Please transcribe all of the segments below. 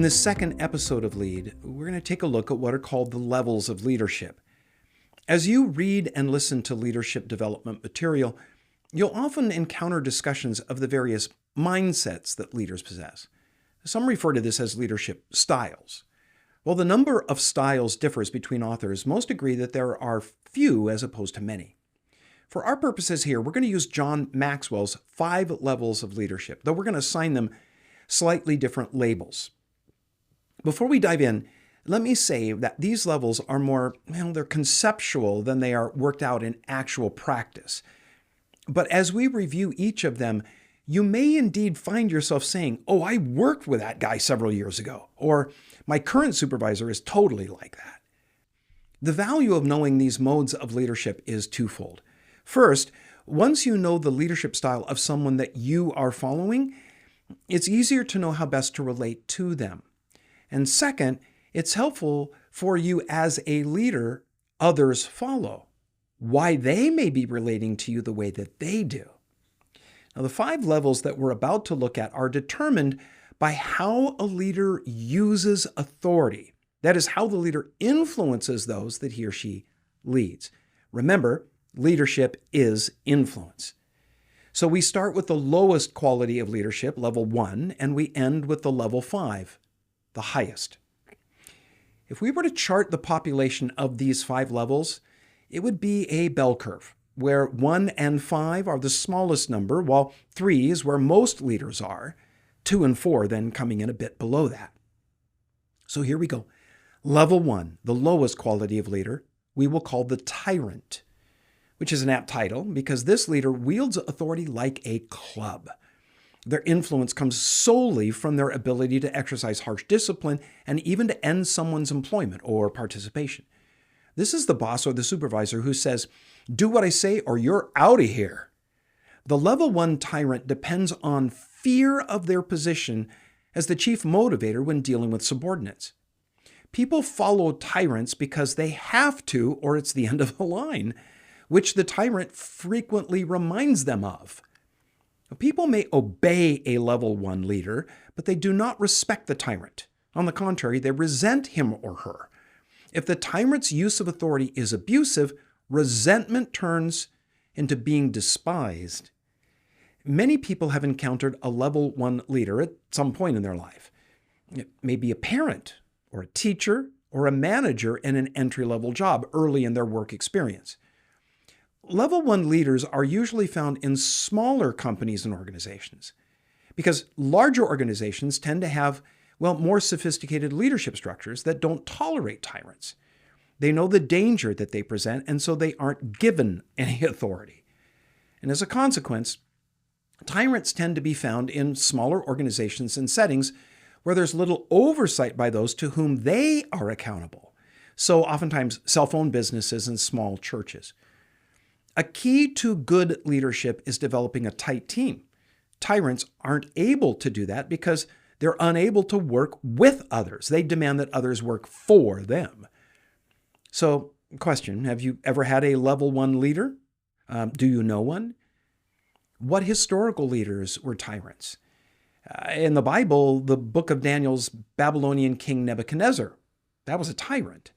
In this second episode of Lead, we're going to take a look at what are called the levels of leadership. As you read and listen to leadership development material, you'll often encounter discussions of the various mindsets that leaders possess. Some refer to this as leadership styles. While the number of styles differs between authors, most agree that there are few as opposed to many. For our purposes here, we're going to use John Maxwell's 5 levels of leadership, though we're going to assign them slightly different labels. Before we dive in, let me say that these levels are more, they're conceptual than they are worked out in actual practice. But as we review each of them, you may indeed find yourself saying, "Oh, I worked with that guy several years ago," or "My current supervisor is totally like that." The value of knowing these modes of leadership is twofold. First, once you know the leadership style of someone that you are following, it's easier to know how best to relate to them. And second, it's helpful for you as a leader others follow, why they may be relating to you the way that they do. Now, the 5 levels that we're about to look at are determined by how a leader uses authority. That is, how the leader influences those that he or she leads. Remember, leadership is influence. So we start with the lowest quality of leadership, level 1, and we end with the level 5, the highest. If we were to chart the population of these 5 levels, it would be a bell curve, where 1 and 5 are the smallest number, while 3 is where most leaders are, 2 and 4 then coming in a bit below that. So here we go. Level 1, the lowest quality of leader, we will call the tyrant, which is an apt title because this leader wields authority like a club. Their influence comes solely from their ability to exercise harsh discipline and even to end someone's employment or participation. This is the boss or the supervisor who says, "Do what I say or you're out of here." The level 1 tyrant depends on fear of their position as the chief motivator when dealing with subordinates. People follow tyrants because they have to, or it's the end of the line, which the tyrant frequently reminds them of. People may obey a level 1 leader, but they do not respect the tyrant. On the contrary, they resent him or her. If the tyrant's use of authority is abusive, resentment turns into being despised. Many people have encountered a level 1 leader at some point in their life. It may be a parent, or a teacher, or a manager in an entry-level job early in their work experience. Level 1 leaders are usually found in smaller companies and organizations because larger organizations tend to have, more sophisticated leadership structures that don't tolerate tyrants. They know the danger that they present, and so they aren't given any authority. And as a consequence, tyrants tend to be found in smaller organizations and settings where there's little oversight by those to whom they are accountable. So oftentimes self-owned businesses and small churches. A key to good leadership is developing a tight team. Tyrants aren't able to do that because they're unable to work with others. They demand that others work for them. So, question, have you ever had a level 1 leader? Do you know one? What historical leaders were tyrants? In the Bible, the book of Daniel's Babylonian king Nebuchadnezzar, that was a tyrant.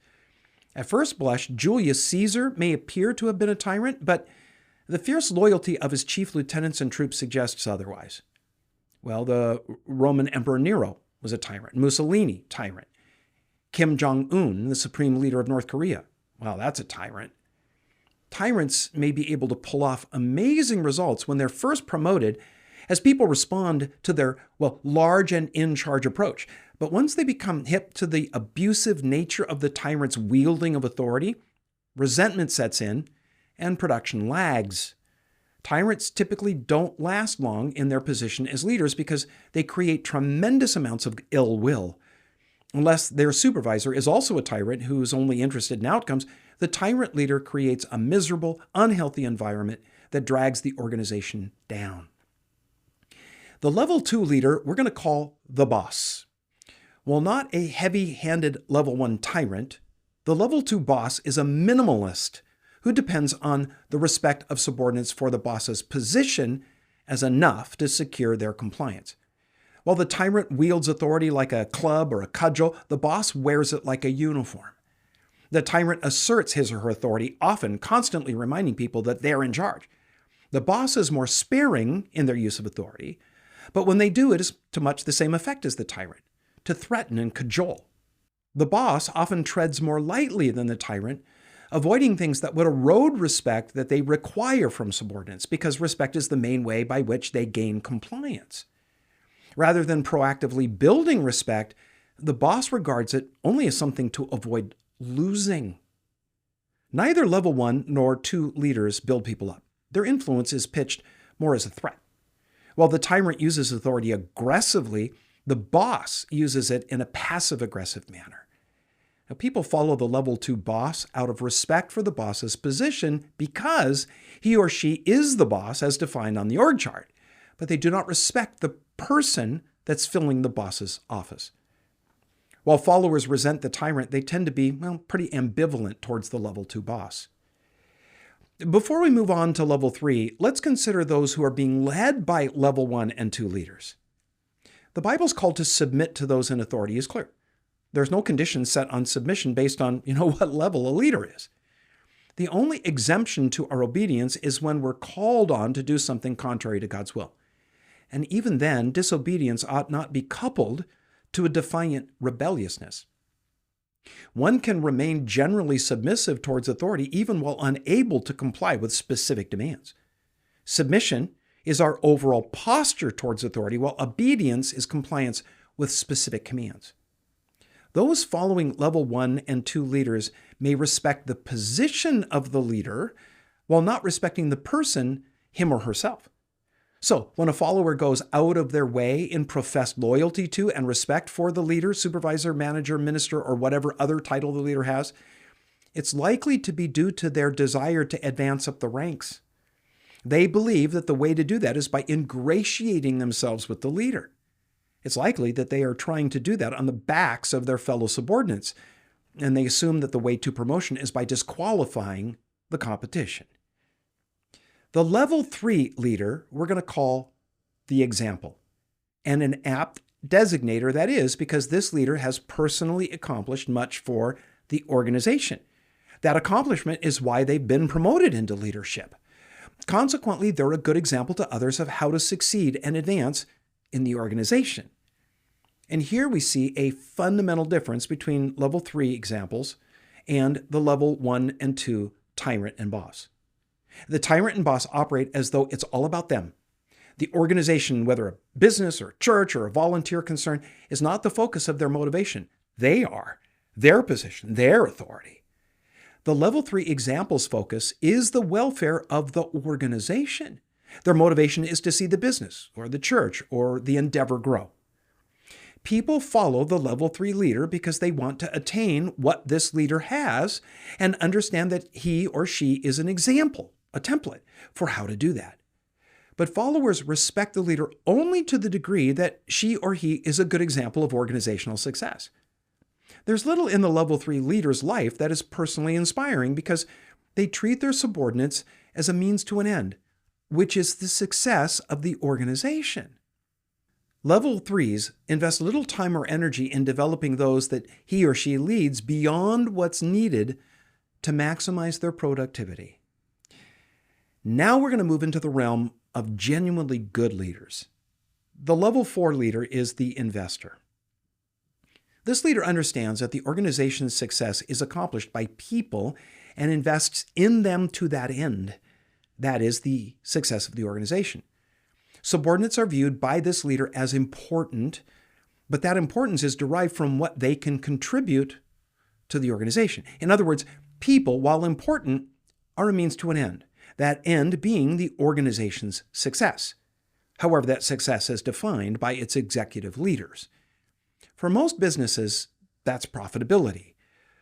At first blush, Julius Caesar may appear to have been a tyrant, but the fierce loyalty of his chief lieutenants and troops suggests otherwise. The Roman Emperor Nero was a tyrant. Mussolini, tyrant. Kim Jong-un, the supreme leader of North Korea, that's a tyrant. Tyrants may be able to pull off amazing results when they're first promoted as people respond to their, large and in-charge approach. But once they become hip to the abusive nature of the tyrant's wielding of authority, resentment sets in and production lags. Tyrants typically don't last long in their position as leaders because they create tremendous amounts of ill will. Unless their supervisor is also a tyrant who's only interested in outcomes, the tyrant leader creates a miserable, unhealthy environment that drags the organization down. The level 2 leader we're going to call the boss. While not a heavy-handed level 1 tyrant, the level 2 boss is a minimalist who depends on the respect of subordinates for the boss's position as enough to secure their compliance. While the tyrant wields authority like a club or a cudgel, the boss wears it like a uniform. The tyrant asserts his or her authority, often constantly reminding people that they're in charge. The boss is more sparing in their use of authority, but when they do, it is to much the same effect as the tyrant, to threaten and cajole. The boss often treads more lightly than the tyrant, avoiding things that would erode respect that they require from subordinates, because respect is the main way by which they gain compliance. Rather than proactively building respect, the boss regards it only as something to avoid losing. Neither level 1 nor 2 leaders build people up. Their influence is pitched more as a threat. While the tyrant uses authority aggressively, the boss uses it in a passive-aggressive manner. Now, people follow the level 2 boss out of respect for the boss's position because he or she is the boss as defined on the org chart, but they do not respect the person that's filling the boss's office. While followers resent the tyrant, they tend to be, pretty ambivalent towards the level 2 boss. Before we move on to level 3, let's consider those who are being led by level 1 and 2 leaders. The Bible's call to submit to those in authority is clear. There's no condition set on submission based on, what level a leader is. The only exemption to our obedience is when we're called on to do something contrary to God's will. And even then, disobedience ought not be coupled to a defiant rebelliousness. One can remain generally submissive towards authority even while unable to comply with specific demands. Submission is our overall posture towards authority, while obedience is compliance with specific commands. Those following level 1 and 2 leaders may respect the position of the leader while not respecting the person, him or herself. So, when a follower goes out of their way in professed loyalty to and respect for the leader, supervisor, manager, minister, or whatever other title the leader has, it's likely to be due to their desire to advance up the ranks. They believe that the way to do that is by ingratiating themselves with the leader. It's likely that they are trying to do that on the backs of their fellow subordinates, and they assume that the way to promotion is by disqualifying the competition. The level 3 leader we're going to call the example, and an apt designator that is because this leader has personally accomplished much for the organization. That accomplishment is why they've been promoted into leadership. Consequently, they're a good example to others of how to succeed and advance in the organization. And here we see a fundamental difference between level 3 examples and the level 1 and 2 tyrant and boss. The tyrant and boss operate as though it's all about them. The organization, whether a business or church or a volunteer concern, is not the focus of their motivation. They are, their position, their authority. The level 3 example's focus is the welfare of the organization. Their motivation is to see the business or the church or the endeavor grow. People follow the level 3 leader because they want to attain what this leader has and understand that he or she is an example, a template for how to do that. But followers respect the leader only to the degree that she or he is a good example of organizational success. There's little in the level 3 leader's life that is personally inspiring because they treat their subordinates as a means to an end, which is the success of the organization. Level 3s invest little time or energy in developing those that he or she leads beyond what's needed to maximize their productivity. Now we're going to move into the realm of genuinely good leaders. The level 4 leader is the investor. This leader understands that the organization's success is accomplished by people and invests in them to that end. That is the success of the organization. Subordinates are viewed by this leader as important, but that importance is derived from what they can contribute to the organization. In other words, people, while important, are a means to an end, that end being the organization's success. However, that success is defined by its executive leaders. For most businesses, that's profitability.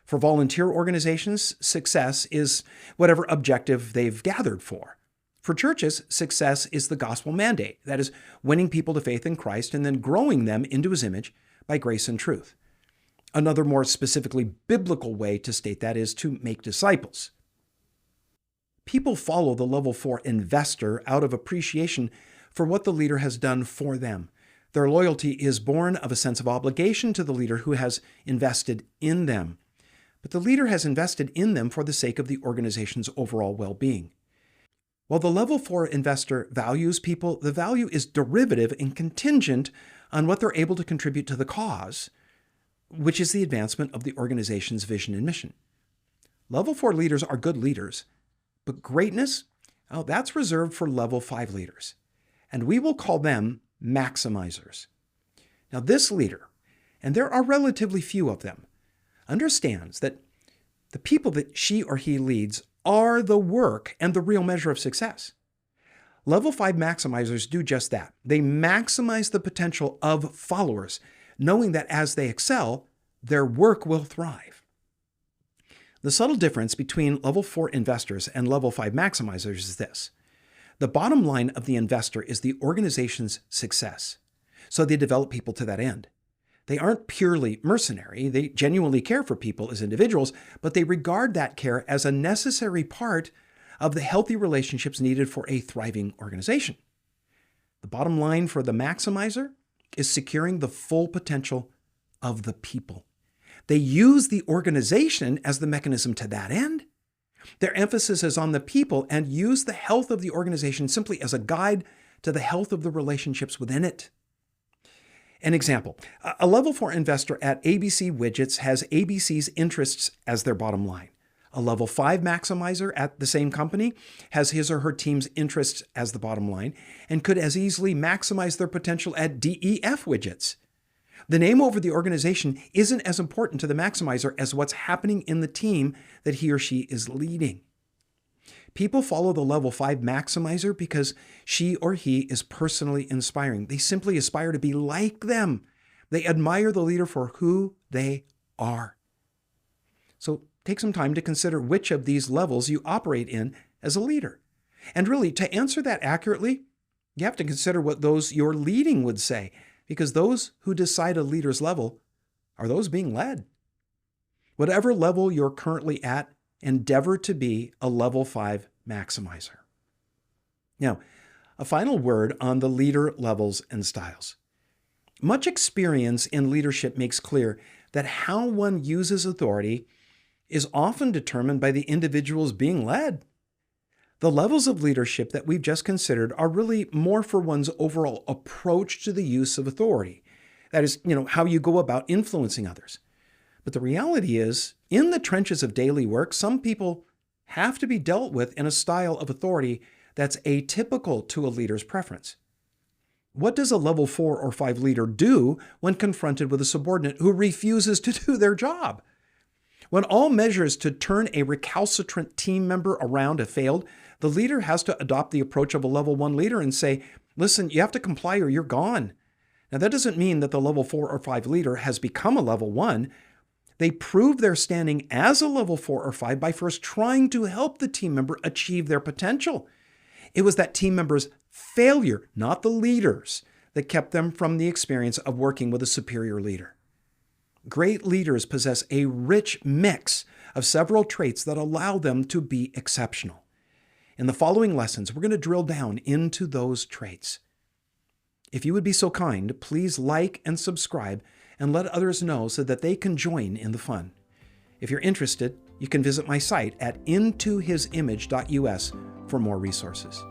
For volunteer organizations, success is whatever objective they've gathered for. For churches, success is the gospel mandate, that is, winning people to faith in Christ and then growing them into his image by grace and truth. Another more specifically biblical way to state that is to make disciples. People follow the level 4 investor out of appreciation for what the leader has done for them. Their loyalty is born of a sense of obligation to the leader who has invested in them. But the leader has invested in them for the sake of the organization's overall well-being. While the level 4 investor values people, the value is derivative and contingent on what they're able to contribute to the cause, which is the advancement of the organization's vision and mission. Level 4 leaders are good leaders, but greatness, that's reserved for level 5 leaders. And we will call them maximizers. Now, this leader, and there are relatively few of them, understands that the people that she or he leads are the work and the real measure of success. Level 5 maximizers do just that. They maximize the potential of followers, knowing that as they excel, their work will thrive. The subtle difference between level 4 investors and level 5 maximizers is this. The bottom line of the investor is the organization's success. So they develop people to that end. They aren't purely mercenary. They genuinely care for people as individuals, but they regard that care as a necessary part of the healthy relationships needed for a thriving organization. The bottom line for the maximizer is securing the full potential of the people. They use the organization as the mechanism to that end. Their emphasis is on the people and use the health of the organization simply as a guide to the health of the relationships within it. An example, a level 4 investor at ABC Widgets has ABC's interests as their bottom line. A level 5 maximizer at the same company has his or her team's interests as the bottom line and could as easily maximize their potential at DEF Widgets. The name over the organization isn't as important to the maximizer as what's happening in the team that he or she is leading. People follow the level 5 maximizer because she or he is personally inspiring. They simply aspire to be like them. They admire the leader for who they are. So take some time to consider which of these levels you operate in as a leader. And really, to answer that accurately, you have to consider what those you're leading would say, because those who decide a leader's level are those being led. Whatever level you're currently at, endeavor to be a level 5 maximizer. Now, a final word on the leader levels and styles. Much experience in leadership makes clear that how one uses authority is often determined by the individuals being led. The levels of leadership that we've just considered are really more for one's overall approach to the use of authority. That is, how you go about influencing others. But the reality is, in the trenches of daily work, some people have to be dealt with in a style of authority that's atypical to a leader's preference. What does a level 4 or 5 leader do when confronted with a subordinate who refuses to do their job? When all measures to turn a recalcitrant team member around have failed, the leader has to adopt the approach of a level 1 leader and say, listen, you have to comply or you're gone. Now, that doesn't mean that the level 4 or 5 leader has become a level 1. They prove their standing as a level 4 or 5 by first trying to help the team member achieve their potential. It was that team member's failure, not the leader's, that kept them from the experience of working with a superior leader. Great leaders possess a rich mix of several traits that allow them to be exceptional. In the following lessons, we're going to drill down into those traits. If you would be so kind, please like and subscribe and let others know so that they can join in the fun. If you're interested, you can visit my site at intohisimage.us for more resources.